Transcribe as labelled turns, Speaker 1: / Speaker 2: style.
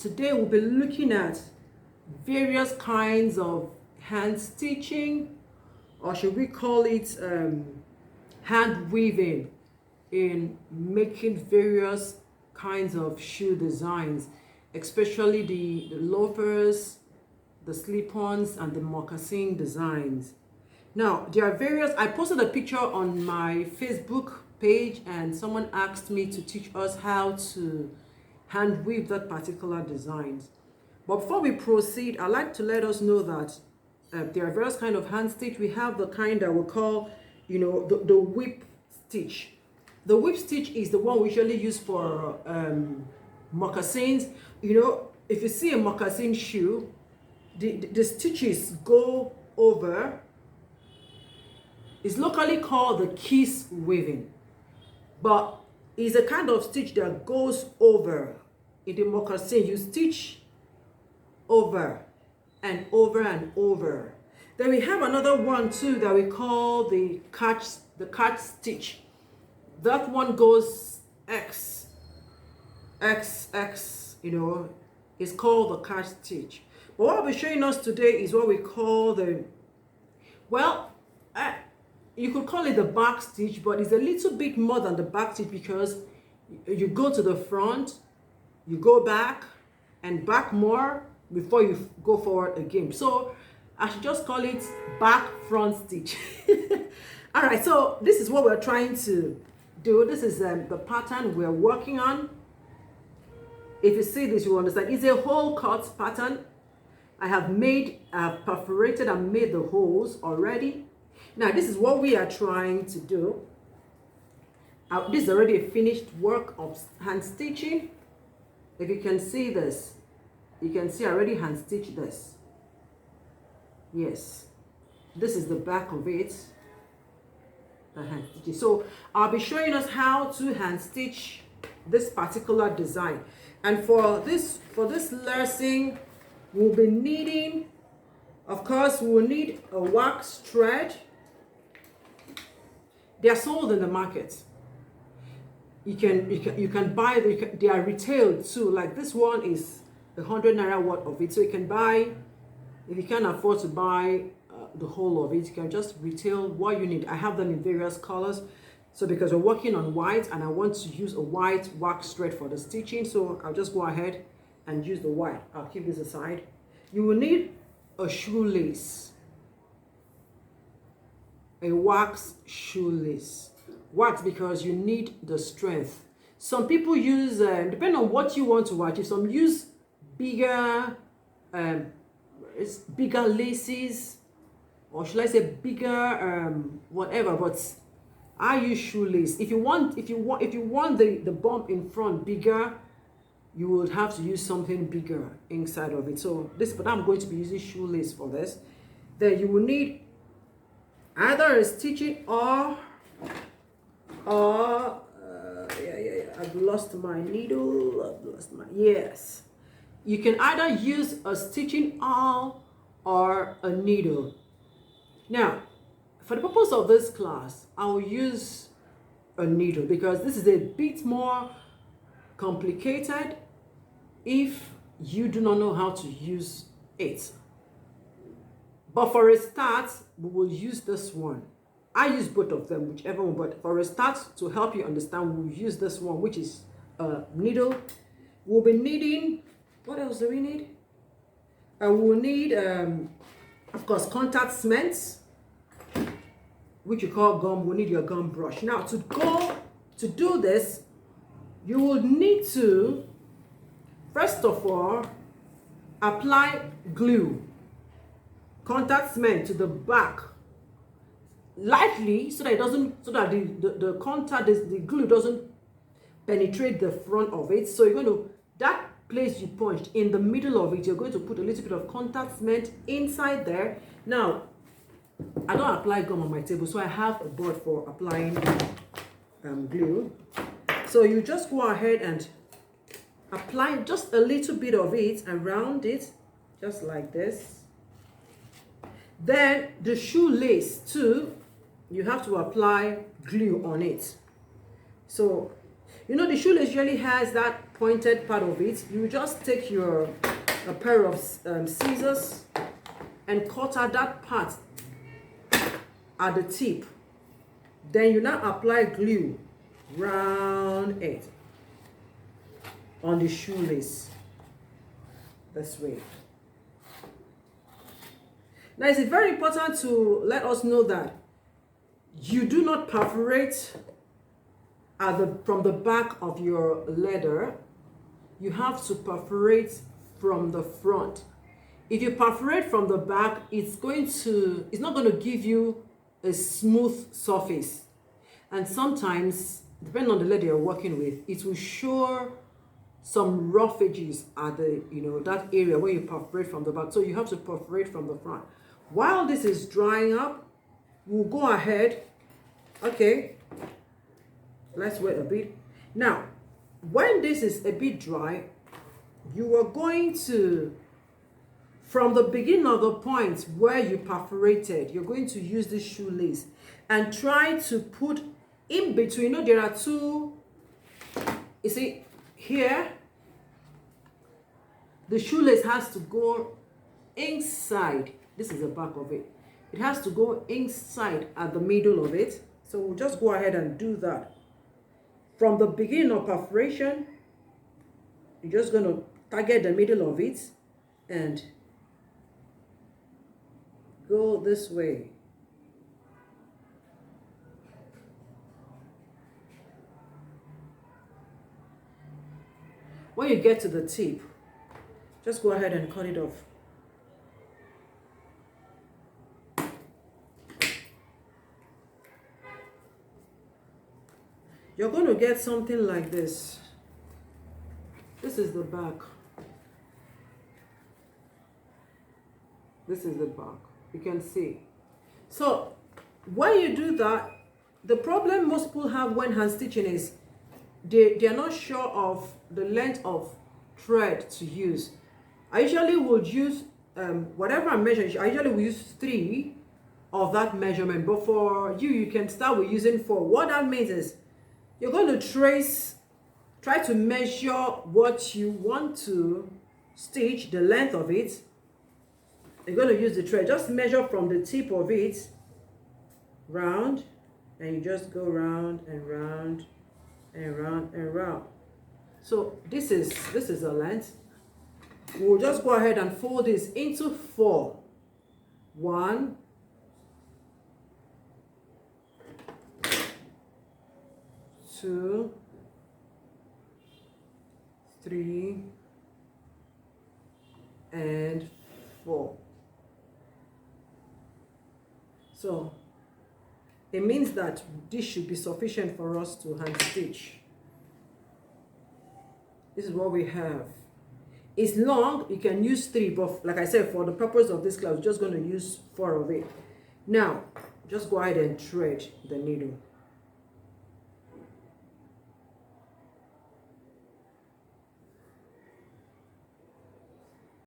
Speaker 1: Today we'll be looking at various kinds of hand stitching, or should we call it hand weaving, in making various kinds of shoe designs, especially the loafers, the slip-ons, and the moccasin designs. Now, there are various, I posted a picture on my Facebook page and someone asked me to teach us how to hand weave that particular designs. But before we proceed, I'd like to let us know that there are various kind of hand stitch. We have the kind that we call, the whip stitch. The whip stitch is the one we usually use for moccasins. If you see a moccasin shoe, the stitches go over. It's locally called the kiss weaving, but it's a kind of stitch that goes over. In the moccasin, you stitch over and over and over. Then we have another one too that we call the catch stitch. That one goes X, it's called the catch stitch. But what I'll be showing us today is what we call the, you could call it the back stitch, but it's a little bit more than the back stitch because you go to the front, you go back and back more before you go forward again. So I should just call it back front stitch. All right, so this is what we're trying to do. This is the pattern we're working on. If you see this, you understand. It's a hole cut pattern. I have perforated and made the holes already. Now, this is what we are trying to do. This is already a finished work of hand stitching. If you can see this, you can see I already hand stitched this. Yes, this is the back of it. The hand stitching. So I'll be showing us how to hand stitch this particular design. And for this lesson, we'll be needing, of course, we will need a wax thread. They are sold in the market. You can buy, they are retailed too. Like this one is 100 naira worth of it. So you can buy, if you can't afford to buy the whole of it, you can just retail what you need. I have them in various colors. So because we're working on white and I want to use a white wax thread for the stitching, so I'll just go ahead and use the white. I'll keep this aside. You will need a shoelace. A wax shoelace. Wax because you need the strength. Some people use, depending on what you want to achieve, some use bigger laces, or should I say bigger whatever, but I use shoelace. If you want the bump in front bigger, you would have to use something bigger inside of it. So but I'm going to be using shoelace for this. Then you will need either a stitching or I've lost my needle. Yes. You can either use a stitching awl or a needle. Now, for the purpose of this class, I will use a needle because this is a bit more complicated if you do not know how to use it. But for a start, we will use this one. I use both of them, whichever one, but for a start, to help you understand, we'll use this one, which is a needle. We'll be needing, what else do we need? We will need, of course, contact cement, which you call gum. We'll need your gum brush. Now, to do this, you will need to, first of all, apply glue, contact cement to the back, lightly, so that it doesn't, so that the glue doesn't penetrate the front of it. So you're going to, that place you punched in the middle of it, you're going to put a little bit of contact cement inside there. Now, I don't apply gum on my table, so I have a board for applying glue. So you just go ahead and apply just a little bit of it around it, just like this. Then the shoelace too, you have to apply glue on it. So, the shoelace usually has that pointed part of it, you just take a pair of scissors and cut out that part at the tip. Then you now apply glue round it on the shoelace this way. Now it's very important to let us know that you do not perforate from the back of your leather. You have to perforate from the front. If you perforate from the back, it's not going to give you a smooth surface. And sometimes, depending on the leather you're working with, it will show some rough edges at the, that area where you perforate from the back. So you have to perforate from the front. While this is drying up, we'll go ahead. Okay, let's wait a bit. Now, when this is a bit dry, you are going to, from the beginning of the point where you perforated, you're going to use this shoelace and try to put in between. There are two, you see, here, the shoelace has to go inside. This is the back of it. It has to go inside at the middle of it. So we'll just go ahead and do that. From the beginning of perforation, you're just going to target the middle of it and go this way. When you get to the tip, just go ahead and cut it off. You're going to get something like this. This is the back. This is the back. You can see. So when you do that, the problem most people have when hand stitching is they're not sure of the length of thread to use. I usually would use whatever I measure. I usually will use 3 of that measurement, but for you can start with using 4. What that means is you're going to try to measure what you want to stitch, the length of it. You're going to use the thread. Just measure from the tip of it round, and you just go round and round and round and round. So this is the length. We'll just go ahead and fold this into 4. 1, 2, 3, and 4. So it means that this should be sufficient for us to hand stitch. This is what we have. It's long, you can use 3, but like I said, for the purpose of this class, we're just going to use 4 of it. Now, just go ahead and thread the needle.